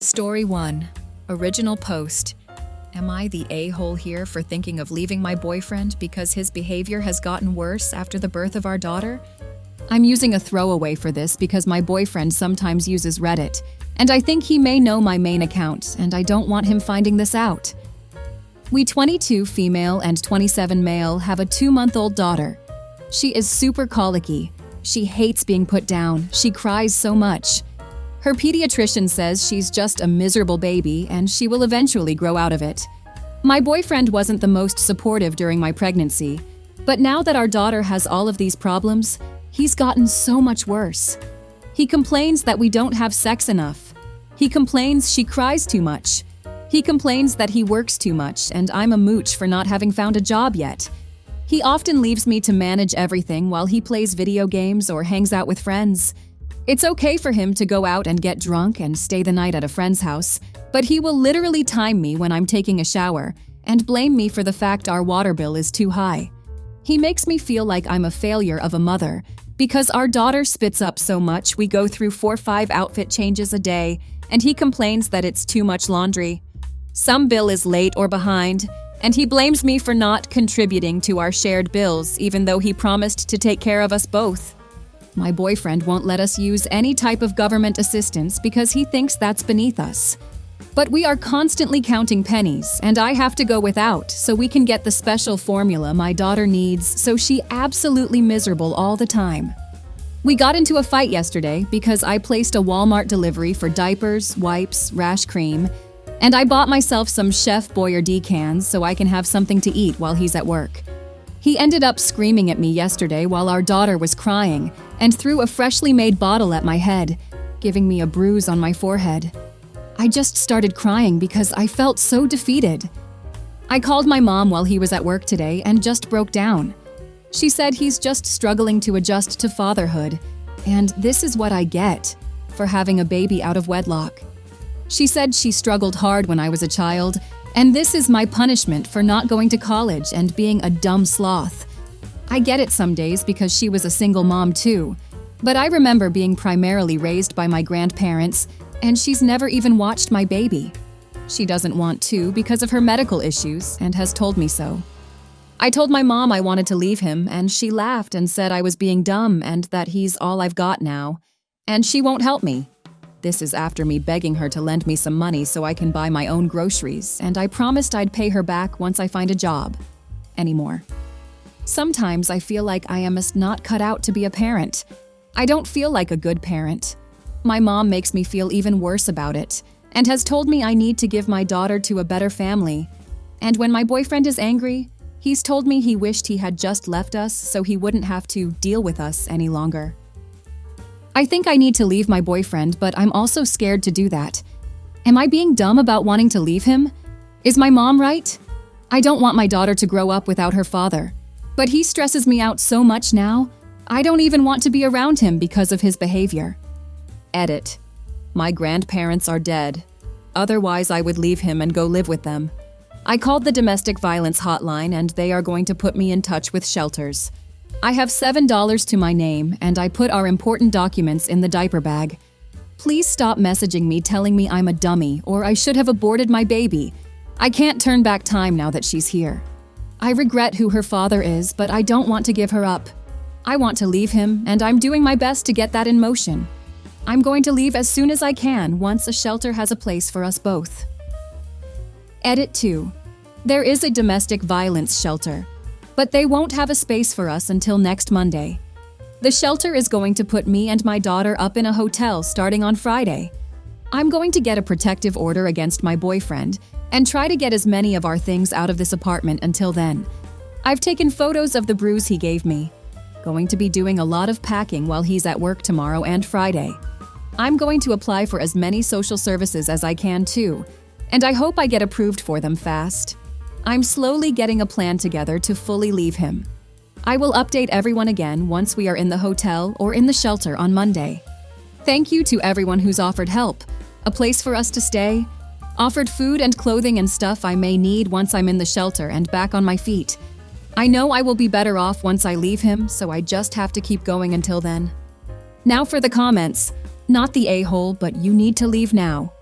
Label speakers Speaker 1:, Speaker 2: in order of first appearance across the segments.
Speaker 1: Story 1. Original post. Am I the a-hole here for thinking of leaving my boyfriend because his behavior has gotten worse after the birth of our daughter? I'm using a throwaway for this because my boyfriend sometimes uses Reddit, and I think he may know my main account, and I don't want him finding this out. We 22 female and 27 male have a 2-month-old daughter. She is super colicky. She hates being put down. She cries so much. Her pediatrician says she's just a miserable baby and she will eventually grow out of it. My boyfriend wasn't the most supportive during my pregnancy, but now that our daughter has all of these problems, he's gotten so much worse. He complains that we don't have sex enough. He complains she cries too much. He complains that he works too much and I'm a mooch for not having found a job yet. He often leaves me to manage everything while he plays video games or hangs out with friends. It's okay for him to go out and get drunk and stay the night at a friend's house, but he will literally time me when I'm taking a shower and blame me for the fact our water bill is too high. He makes me feel like I'm a failure of a mother because our daughter spits up so much we go through 4-5 outfit changes a day, and he complains that it's too much laundry. Some bill is late or behind, and he blames me for not contributing to our shared bills even though he promised to take care of us both. My boyfriend won't let us use any type of government assistance because he thinks that's beneath us. But we are constantly counting pennies, and I have to go without so we can get the special formula my daughter needs, so she's absolutely miserable all the time. We got into a fight yesterday because I placed a Walmart delivery for diapers, wipes, rash cream, and I bought myself some Chef Boyardee cans so I can have something to eat while he's at work. He ended up screaming at me yesterday while our daughter was crying and threw a freshly made bottle at my head, giving me a bruise on my forehead. I just started crying because I felt so defeated. I called my mom while he was at work today and just broke down. She said he's just struggling to adjust to fatherhood, and this is what I get for having a baby out of wedlock. She said she struggled hard when I was a child, and this is my punishment for not going to college and being a dumb sloth. I get it some days because she was a single mom too, but I remember being primarily raised by my grandparents, and she's never even watched my baby. She doesn't want to because of her medical issues and has told me so. I told my mom I wanted to leave him, and she laughed and said I was being dumb and that he's all I've got now, and she won't help me. This is after me begging her to lend me some money so I can buy my own groceries, and I promised I'd pay her back once I find a job. Anymore. Sometimes I feel like I am just not cut out to be a parent. I don't feel like a good parent. My mom makes me feel even worse about it, and has told me I need to give my daughter to a better family. And when my boyfriend is angry, he's told me he wished he had just left us so he wouldn't have to deal with us any longer. I think I need to leave my boyfriend, but I'm also scared to do that. Am I being dumb about wanting to leave him? Is my mom right? I don't want my daughter to grow up without her father, but he stresses me out so much now, I don't even want to be around him because of his behavior. Edit. My grandparents are dead. Otherwise, I would leave him and go live with them. I called the domestic violence hotline and they are going to put me in touch with shelters. I have $7 to my name, and I put our important documents in the diaper bag. Please stop messaging me telling me I'm a dummy or I should have aborted my baby. I can't turn back time now that she's here. I regret who her father is, but I don't want to give her up. I want to leave him, and I'm doing my best to get that in motion. I'm going to leave as soon as I can once a shelter has a place for us both. Edit 2. There is a domestic violence shelter, but they won't have a space for us until next Monday. The shelter is going to put me and my daughter up in a hotel starting on Friday. I'm going to get a protective order against my boyfriend and try to get as many of our things out of this apartment until then. I've taken photos of the bruise he gave me. Going to be doing a lot of packing while he's at work tomorrow and Friday. I'm going to apply for as many social services as I can too, and I hope I get approved for them fast. I'm slowly getting a plan together to fully leave him. I will update everyone again once we are in the hotel or in the shelter on Monday. Thank you to everyone who's offered help, a place for us to stay, offered food and clothing and stuff I may need once I'm in the shelter and back on my feet. I know I will be better off once I leave him, so I just have to keep going until then. Now for the comments. Not the a-hole, but you need to leave now.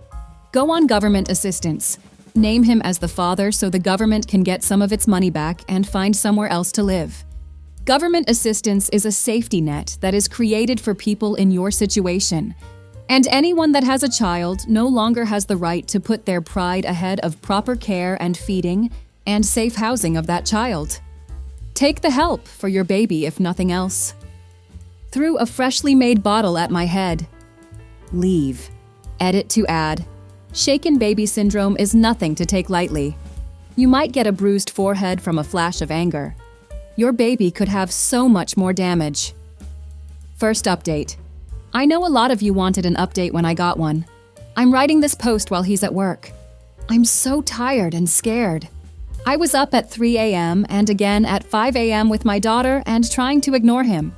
Speaker 1: Go on government assistance. Name him as the father so the government can get some of its money back and find somewhere else to live. Government assistance is a safety net that is created for people in your situation. And anyone that has a child no longer has the right to put their pride ahead of proper care and feeding and safe housing of that child. Take the help for your baby if nothing else. Threw a freshly made bottle at my head. Leave. Edit to add. Shaken baby syndrome is nothing to take lightly. You might get a bruised forehead from a flash of anger. Your baby could have so much more damage. First update. I know a lot of you wanted an update when I got one. I'm writing this post while he's at work. I'm so tired and scared. I was up at 3 a.m. and again at 5 a.m. with my daughter and trying to ignore him.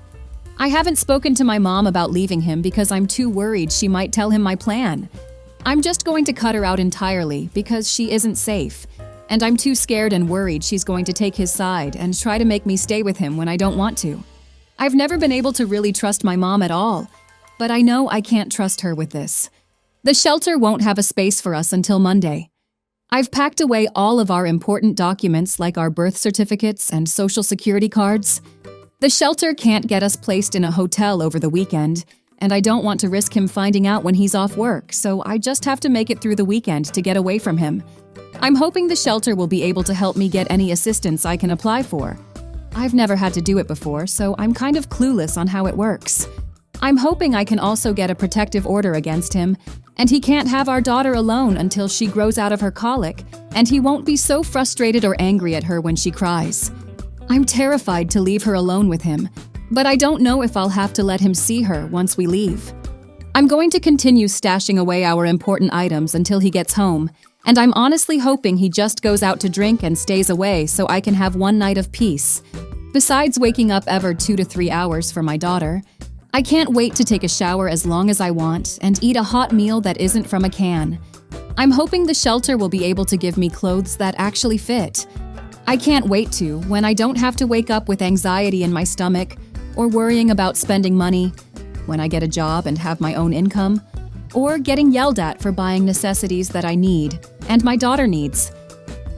Speaker 1: I haven't spoken to my mom about leaving him because I'm too worried she might tell him my plan. I'm just going to cut her out entirely because she isn't safe, and I'm too scared and worried she's going to take his side and try to make me stay with him when I don't want to. I've never been able to really trust my mom at all, but I know I can't trust her with this. The shelter won't have a space for us until Monday. I've packed away all of our important documents like our birth certificates and social security cards. The shelter can't get us placed in a hotel over the weekend, and I don't want to risk him finding out when he's off work, so I just have to make it through the weekend to get away from him. I'm hoping the shelter will be able to help me get any assistance I can apply for. I've never had to do it before, so I'm kind of clueless on how it works. I'm hoping I can also get a protective order against him, and he can't have our daughter alone until she grows out of her colic, and he won't be so frustrated or angry at her when she cries. I'm terrified to leave her alone with him, but I don't know if I'll have to let him see her once we leave. I'm going to continue stashing away our important items until he gets home, and I'm honestly hoping he just goes out to drink and stays away so I can have one night of peace. Besides waking up every 2 to 3 hours for my daughter, I can't wait to take a shower as long as I want and eat a hot meal that isn't from a can. I'm hoping the shelter will be able to give me clothes that actually fit. I can't wait to, when I don't have to wake up with anxiety in my stomach or worrying about spending money, when I get a job and have my own income, or getting yelled at for buying necessities that I need and my daughter needs.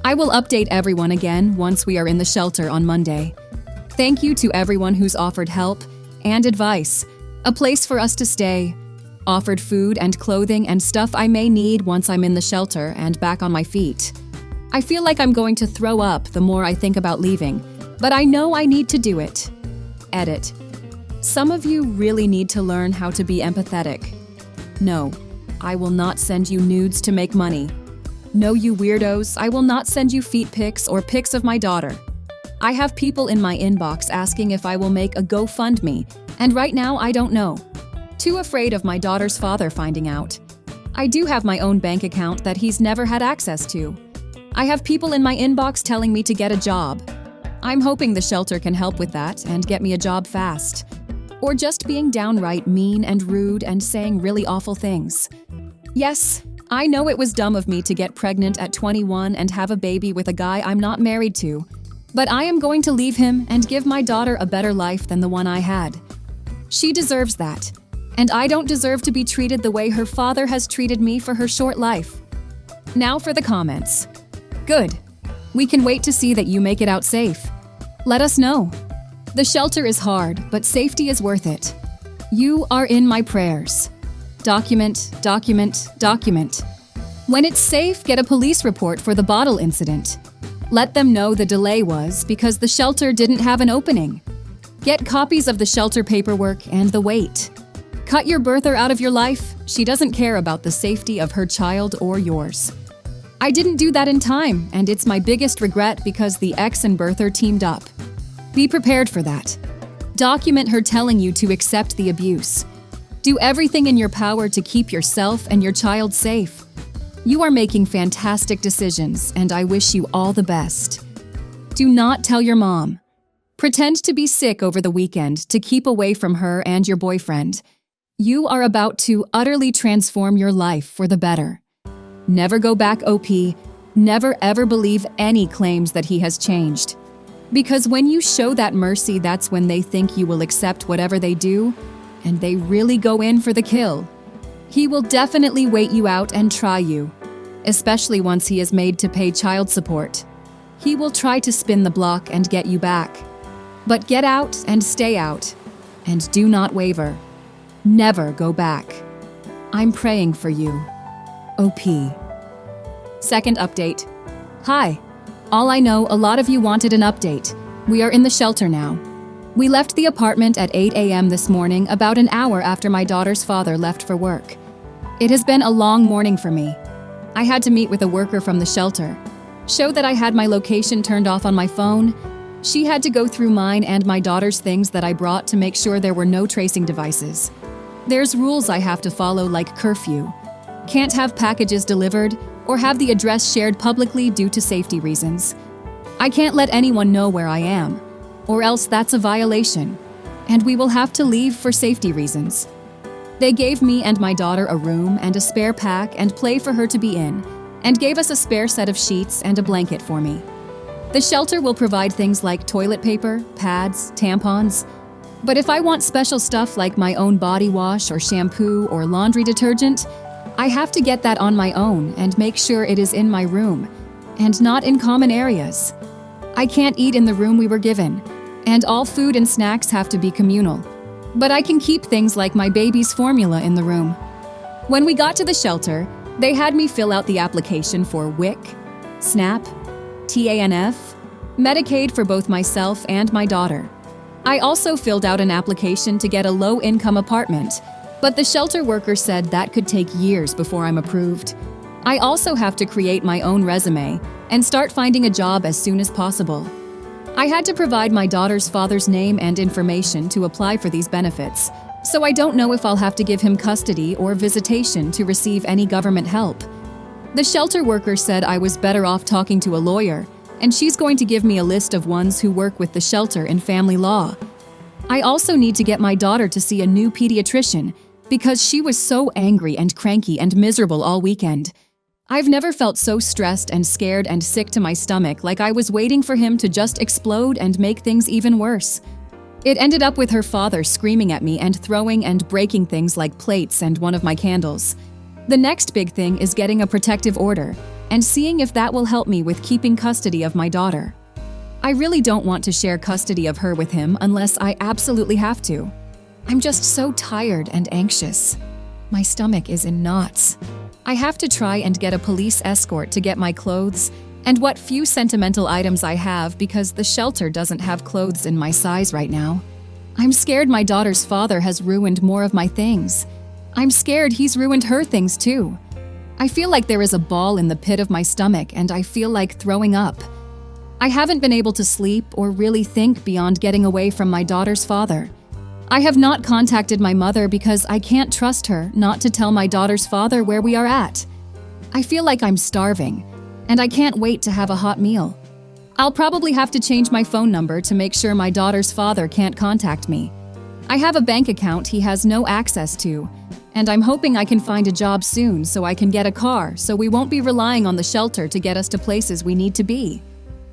Speaker 1: I will update everyone again once we are in the shelter on Monday. Thank you to everyone who's offered help and advice, a place for us to stay, offered food and clothing and stuff I may need once I'm in the shelter and back on my feet. I feel like I'm going to throw up the more I think about leaving, but I know I need to do it. Edit. Some of you really need to learn how to be empathetic. No, I will not send you nudes to make money. No, you weirdos, I will not send you feet pics or pics of my daughter. I have people in my inbox asking if I will make a GoFundMe, and right now I don't know. Too afraid of my daughter's father finding out. I do have my own bank account that he's never had access to. I have people in my inbox telling me to get a job. I'm hoping the shelter can help with that and get me a job fast. Or just being downright mean and rude and saying really awful things. Yes, I know it was dumb of me to get pregnant at 21 and have a baby with a guy I'm not married to, but I am going to leave him and give my daughter a better life than the one I had. She deserves that, and I don't deserve to be treated the way her father has treated me for her short life. Now for the comments. Good. We can wait to see that you make it out safe. Let us know. The shelter is hard, but safety is worth it. You are in my prayers. Document, document, document. When it's safe, get a police report for the bottle incident. Let them know the delay was because the shelter didn't have an opening. Get copies of the shelter paperwork and the wait. Cut your birther out of your life. She doesn't care about the safety of her child or yours. I didn't do that in time, and it's my biggest regret because the ex and birther teamed up. Be prepared for that. Document her telling you to accept the abuse. Do everything in your power to keep yourself and your child safe. You are making fantastic decisions, and I wish you all the best. Do not tell your mom. Pretend to be sick over the weekend to keep away from her and your boyfriend. You are about to utterly transform your life for the better. Never go back, OP. Never ever believe any claims that he has changed. Because when you show that mercy, that's when they think you will accept whatever they do, and they really go in for the kill. He will definitely wait you out and try you, especially once he is made to pay child support. He will try to spin the block and get you back. But get out and stay out, and do not waver. Never go back. I'm praying for you. OP. Second update. Hi. All I know, a lot of you wanted an update. We are in the shelter now. We left the apartment at 8 a.m. this morning, about an hour after my daughter's father left for work. It has been a long morning for me. I had to meet with a worker from the shelter, show that I had my location turned off on my phone. She had to go through mine and my daughter's things that I brought to make sure there were no tracing devices. There's rules I have to follow, like curfew. Can't have packages delivered or have the address shared publicly due to safety reasons. I can't let anyone know where I am, or else that's a violation, and we will have to leave for safety reasons. They gave me and my daughter a room and a spare pack and play for her to be in, and gave us a spare set of sheets and a blanket for me. The shelter will provide things like toilet paper, pads, tampons, but if I want special stuff like my own body wash or shampoo or laundry detergent, I have to get that on my own and make sure it is in my room, and not in common areas. I can't eat in the room we were given, and all food and snacks have to be communal. But I can keep things like my baby's formula in the room. When we got to the shelter, they had me fill out the application for WIC, SNAP, TANF, Medicaid for both myself and my daughter. I also filled out an application to get a low-income apartment, but the shelter worker said that could take years before I'm approved. I also have to create my own resume and start finding a job as soon as possible. I had to provide my daughter's father's name and information to apply for these benefits, so I don't know if I'll have to give him custody or visitation to receive any government help. The shelter worker said I was better off talking to a lawyer, and she's going to give me a list of ones who work with the shelter in family law. I also need to get my daughter to see a new pediatrician because she was so angry and cranky and miserable all weekend. I've never felt so stressed and scared and sick to my stomach, like I was waiting for him to just explode and make things even worse. It ended up with her father screaming at me and throwing and breaking things like plates and one of my candles. The next big thing is getting a protective order and seeing if that will help me with keeping custody of my daughter. I really don't want to share custody of her with him unless I absolutely have to. I'm just so tired and anxious. My stomach is in knots. I have to try and get a police escort to get my clothes and what few sentimental items I have because the shelter doesn't have clothes in my size right now. I'm scared my daughter's father has ruined more of my things. I'm scared he's ruined her things too. I feel like there is a ball in the pit of my stomach and I feel like throwing up. I haven't been able to sleep or really think beyond getting away from my daughter's father. I have not contacted my mother because I can't trust her not to tell my daughter's father where we are at. I feel like I'm starving, and I can't wait to have a hot meal. I'll probably have to change my phone number to make sure my daughter's father can't contact me. I have a bank account he has no access to, and I'm hoping I can find a job soon so I can get a car so we won't be relying on the shelter to get us to places we need to be.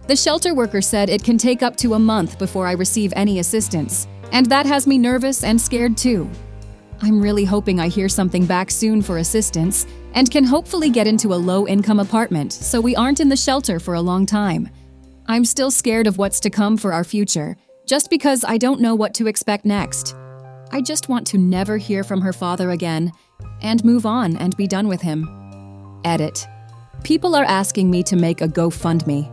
Speaker 1: The shelter worker said it can take up to a month before I receive any assistance, and that has me nervous and scared too. I'm really hoping I hear something back soon for assistance and can hopefully get into a low-income apartment so we aren't in the shelter for a long time. I'm still scared of what's to come for our future, just because I don't know what to expect next. I just want to never hear from her father again and move on and be done with him. Edit. People are asking me to make a GoFundMe.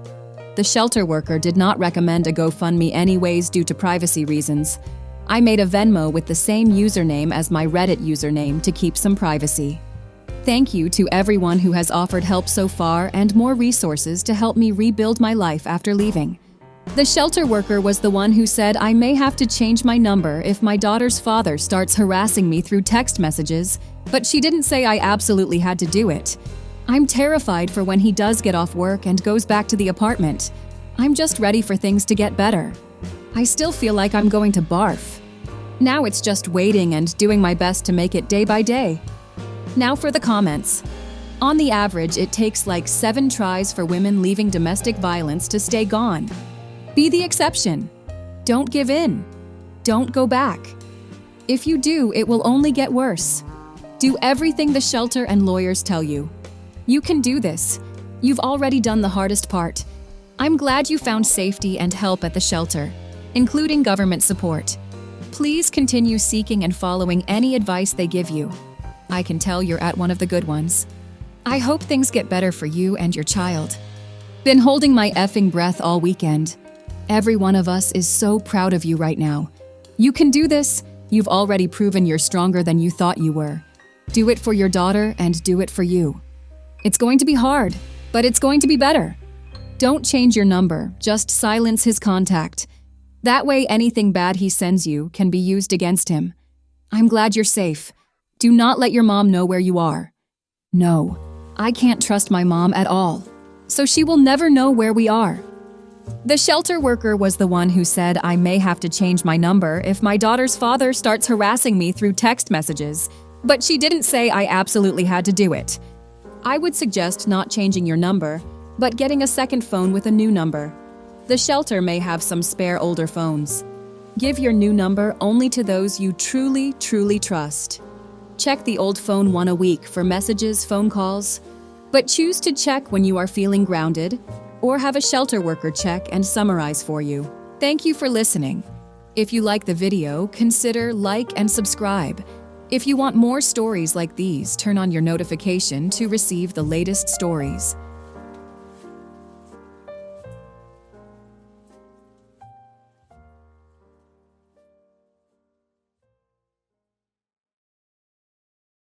Speaker 1: The shelter worker did not recommend a GoFundMe anyways due to privacy reasons. I made a Venmo with the same username as my Reddit username to keep some privacy. Thank you to everyone who has offered help so far and more resources to help me rebuild my life after leaving. The shelter worker was the one who said I may have to change my number if my daughter's father starts harassing me through text messages, but she didn't say I absolutely had to do it. I'm terrified for when he does get off work and goes back to the apartment. I'm just ready for things to get better. I still feel like I'm going to barf. Now it's just waiting and doing my best to make it day by day. Now for the comments. On the average, it takes like 7 tries for women leaving domestic violence to stay gone. Be the exception. Don't give in. Don't go back. If you do, it will only get worse. Do everything the shelter and lawyers tell you. You can do this. You've already done the hardest part. I'm glad you found safety and help at the shelter, including government support. Please continue seeking and following any advice they give you. I can tell you're at one of the good ones. I hope things get better for you and your child. Been holding my effing breath all weekend. Every one of us is so proud of you right now. You can do this. You've already proven you're stronger than you thought you were. Do it for your daughter and do it for you. It's going to be hard, but it's going to be better. Don't change your number, just silence his contact. That way anything bad he sends you can be used against him. I'm glad you're safe. Do not let your mom know where you are. No, I can't trust my mom at all, so she will never know where we are. The shelter worker was the one who said I may have to change my number if my daughter's father starts harassing me through text messages, but she didn't say I absolutely had to do it. I would suggest not changing your number, but getting a second phone with a new number. The shelter may have some spare older phones. Give your new number only to those you truly, truly trust. Check the old phone one a week for messages, phone calls, but choose to check when you are feeling grounded, or have a shelter worker check and summarize for you. Thank you for listening. If you like the video, consider like and subscribe. If you want more stories like these, turn on your notification to receive the latest stories.